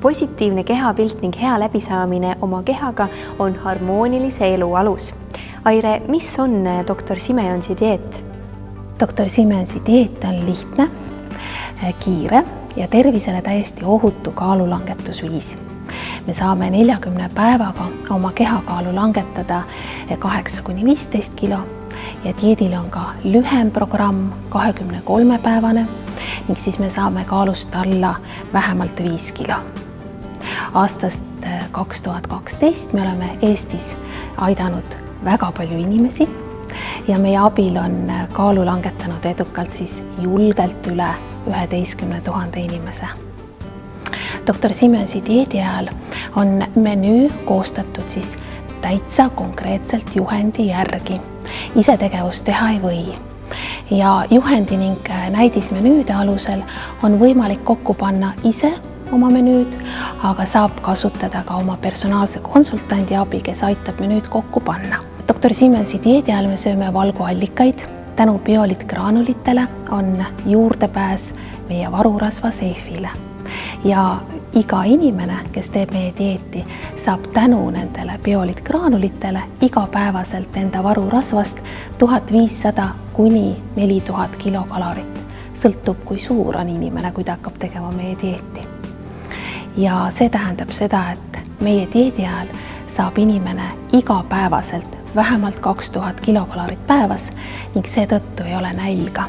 positiivne kehapilt ning hea läbisaamine oma kehaga on harmoonilise elu alus. Aire, mis on doktor Simeonsi dieet? Doktor Simeonsi dieet on lihtne, kiire ja tervisele täiesti ohutu kaalulangetusviis. Me saame 40 päevaga oma kehakaalu langetada 8–15 kilo ja dieedil on ka lühem programm, 23-päevane, ning siis me saame kaalust alla vähemalt 5 kilo. Aastast 2012 me oleme Eestis aidanud väga palju inimesi ja meie abil on kaalu langetanud edukalt siis julgelt üle 11 000 inimese. Doktor Simeonsi dieedi ajal on menüü koostatud siis täitsa konkreetselt juhendi järgi. Ise tegevust teha ei või. Ja juhendi ning näidismenüüde alusel on võimalik kokku panna ise oma menüüd, aga saab kasutada ka oma personaalse konsultandi abi, kes aitab menüüd kokku panna. Doktor Simeonsi dieedi ajal me sööme valguallikaid. Tänu bioliitgraanulitele on juurdepääs meie varurasva seifile. Ja iga inimene, kes teeb meie dieeti, saab tänu nendele bioliitgraanulitele igapäevaselt enda varurasvast 1500 kuni 4000 kilokalorit. Sõltub, kui suur on inimene, kui ta hakkab tegema meie dieeti. Ja see tähendab seda, et meie dieedi ajal saab inimene igapäevaselt vähemalt 2000 kilokalorit päevas ning seetõttu ei ole nälga.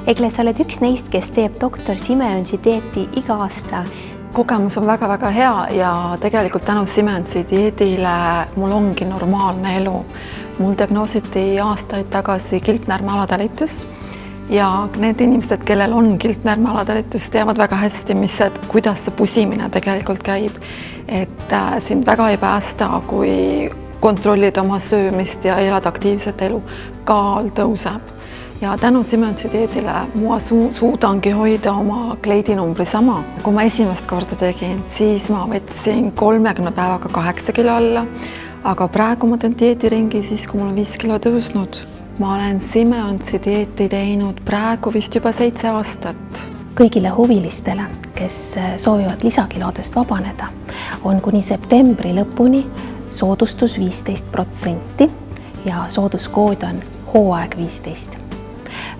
Egle, sa oled üks neist, kes teeb doktor Simeonsi dieeti iga aasta. Kogemus on väga-väga hea ja tegelikult tänu Simeonsi dieedile mul ongi normaalne elu. Mul diagnoositi aastaid tagasi kiltnäärme alatalitus ja need inimesed, kellel on kiltnäärme alatalitus, teavad väga hästi, kuidas see pusimine tegelikult käib. Et sind väga ei päästa, kui kontrollid oma söömist ja elad aktiivset elu, kaal tõuseb. Ja tänu Simeonsi dieedile ma suudangi hoida oma kleidinumbri sama. Kui ma esimest korda tegin, siis ma võtsin 30 päevaga 8 kilo alla, aga praegu ma teen dieediringi siis, kui mul on 5 kilo tõusnud. Ma olen Simeonsi dieeti teinud praegu vist juba 7 aastat. Kõigile huvilistele, kes soovivad lisakilodest vabaneda, on kuni septembri lõpuni soodustus 15% ja sooduskood on hooaeg 15.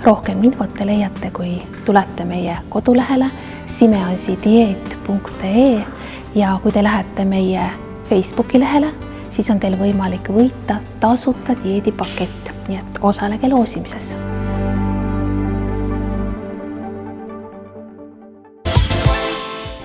Rohkem infot te leiate, kui tulete meie kodulehele simeonsidiet.ee ja kui te lähete meie Facebooki lehele, siis on teil võimalik võita tasuta dieedipakett, nii et osalege loosimises.